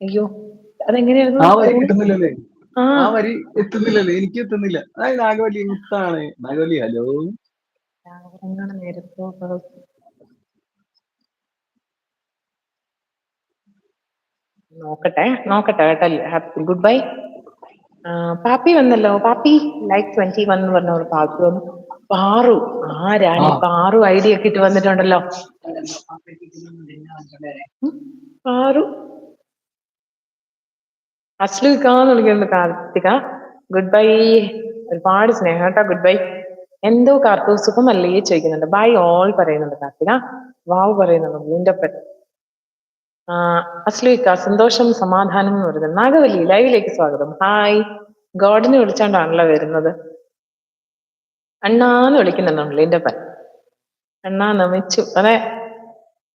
അയ്യോ! അതെങ്ങനെയായിരുന്നു ആ വരി ട്യൂൺ? കിട്ടുന്നില്ലല്ലേ? ആ. ആ വരി എത്തുന്നില്ലല്ലേ? എനിക്ക് എത്തുന്നില്ല. നാഗവല്ലി മുത്താണ്. നാഗവല്ലി ഹലോ. രാവുറങ്ങണ നേരത്തോ നോക്കട്ടെ കേട്ടോ. Good bye. പാപ്പി വന്നല്ലോ. പാപ്പി ലൈക്ക് 21 എന്ന് പറഞ്ഞ പാപ്പി വന്നു. പാറു, ആ രാണി പാറു ഐഡിയ ഒക്കെ ഇട്ട് വന്നിട്ടുണ്ടല്ലോ. ഉം, പാറു. അശ്ലുക്കാന്ന് വിളിക്കുന്നുണ്ട് കാർത്തിക. Good bye. ഒരുപാട് സ്നേഹം കേട്ടോ. Good bye. എന്തോ കാർത്തു സുഖമല്ലേ ചോദിക്കുന്നുണ്ട്. ബൈ ഓൾ പറയുന്നുണ്ട് കാർത്തിക. വാവ് പറയുന്നുണ്ട് ലിൻഡപ്പൻ. അശ്ലുക്ക സന്തോഷം സമാധാനം എന്ന് പറയുന്നത്. നാഗവല്ലി ലൈവിലേക്ക് സ്വാഗതം. ഹായ്. ഗോഡിനെ വിളിച്ചാണ്ടാണല്ലോ വരുന്നത്. അണ്ണാന്ന് വിളിക്കുന്നുണ്ട് ലിൻഡപ്പൻ. അണ്ണാ നമിച്ചു. അതെ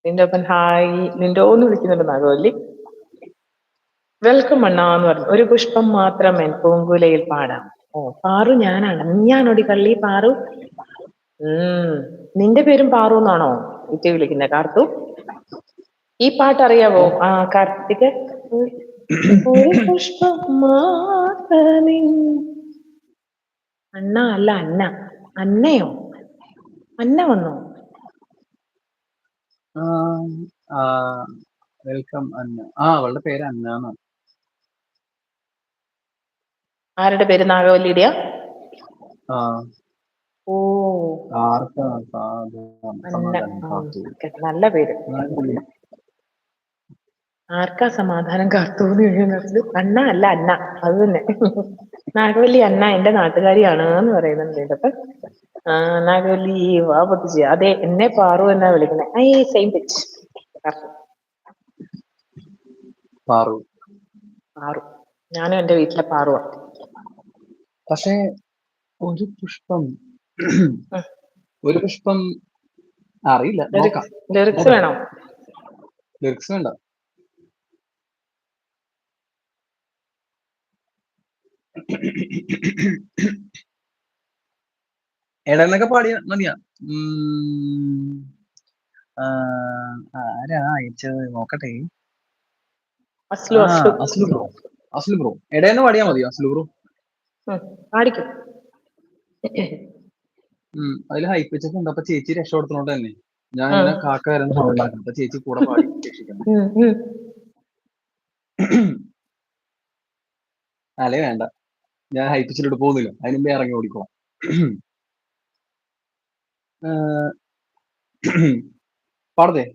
ലിൻഡപ്പൻ ഹായ്. ലിൻഡോന്ന് വിളിക്കുന്നുണ്ട് നാഗവല്ലി. വെൽക്കം അണ്ണാ എന്ന് പറഞ്ഞു. ഒരു പുഷ്പം മാത്രമേ പൂങ്കുലയിൽ പാടാം. ഓ പാറു ഞാനാണ്. നീയാണോടി കള്ളി പാറു? നിന്റെ പേരും പാറു എന്നാണോ ഇറ്റി വിളിക്കുന്നത് കാർത്തു? ഈ പാട്ട് അറിയാവോ കാർത്തിക്? ഒരു പുഷ്പം മാത്രമേ. അണ്ണ അല്ല അന്ന. അന്നയോ? അന്ന വന്നോ? വെൽക്കം അന്ന. അവളുടെ പേര് അന്ന എന്നാണ്. ആരുടെ പേര്? നാഗവല്ലിയുടെയാ? ഓ അന്ന. നല്ല പേര്. ആർക്കാ സമാധാനം കാർത്തൂന്ന് കഴിയുന്നത്? അണ്ണ അല്ല അന്ന. അത് തന്നെ. നാഗവല്ലി അന്ന എന്റെ നാട്ടുകാരിയാണ് എന്ന് പറയുന്നുണ്ട് ഇതൊക്കെ. നാഗവല്ലി വാ പൊത്തിച്ച്. അതെ എന്നെ പാറു എന്നാ വിളിക്കുന്നത്. Same pitch. പാറു. ഞാനും എന്റെ വീട്ടിലെ പാറുവാ. പക്ഷേ ഒരു പുഷ്പം അറിയില്ല. നോക്കാം. ലിറിക്സ് വേണോ? ലിറിക്സ് വേണ്ട. എടന്നൊക്കെ പാടിയ മതിയാ. ആരാ അയച്ചത് നോക്കട്ടെ. അസ്ലു ബ്രോ എടേന്ന് പാടിയാ മതിയോ? അസ്ലു ബ്രോ പാടിക്കും. അതിൽ ഹൈപ്പിച്ചൊക്കെ ഉണ്ട്. അപ്പൊ ചേച്ചി രക്ഷപ്പെടുത്തുന്നോണ്ട് തന്നെ ഞാൻ ഇങ്ങനെ കാക്ക വരുന്ന സൗണ്ടാക്കും. അപ്പൊ ചേച്ചി കൂടെ പാടി രക്ഷിക്കണം. അല്ലേ വേണ്ട, ഞാൻ ഹൈപ്പിച്ചിട്ട് പോകുന്നില്ല. അതിന് മുമ്പേ ഇറങ്ങി ഓടിക്കോളാം. പാടതേ.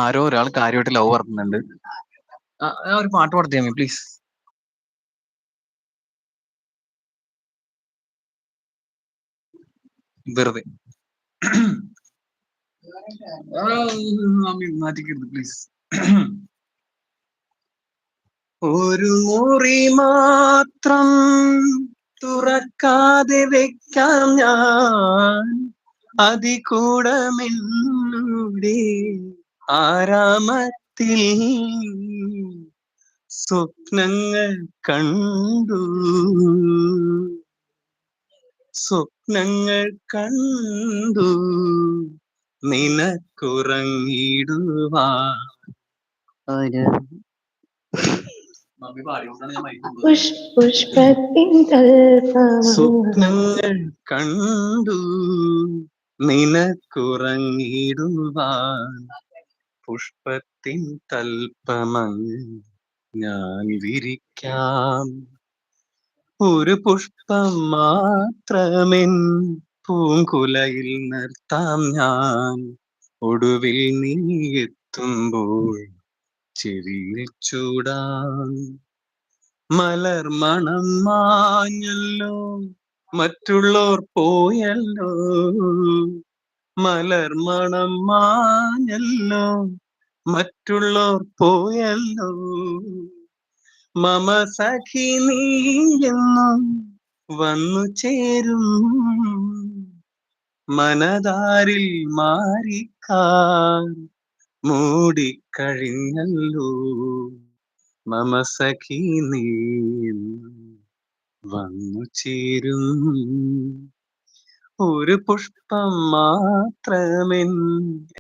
ആരോ ഒരാൾ കാര്യമായിട്ട് ലവ് പറഞ്ഞിട്ടുണ്ട്. ഞാൻ ഒരു പാട്ട് പാടത്തേ പ്ലീസ്. വെറുതെ മാറ്റിക്കരുത് പ്ലീസ്. ഒരു മുറി മാത്രം തുറക്കാതെ വെക്കാം ഞാൻ, അതികൂടമെന്നൂടെ ആരാമത്തിൽ സ്വപ്നങ്ങൾ കണ്ടു നിനക്കുറങ്ങിടുവാൻ. സ്വപ്നങ്ങൾ കണ്ടു നിനക്കുറങ്ങിടുവാൻ, പുഷ്പത്തിൻ തൽപ്പമങ്ങ് ഞാൻ വിരിക്കാം. ഒരു പുഷ്പം മാത്രമെൻ പൂങ്കുലയിൽ നിർത്താം ഞാൻ, ഒടുവിൽ നീ എത്തുമ്പോൾ ചെവിയിൽ ചൂടാം. മലർ മണം മാഞ്ഞല്ലോ, മറ്റുള്ളോർ പോയല്ലോ. മലർ മണം മാഞ്ഞല്ലോ, മറ്റുള്ളോർ പോയല്ലോ. മമ സഖി നീയെന്നും വന്നു ചേരും, മനതാരിൽ മാറിക്കാർ മൂടിക്കഴിഞ്ഞല്ലോ. മമ സഖി നീയെന്നും വന്നു ചേരും, ഒരു പുഷ്പം മാത്രമെൻ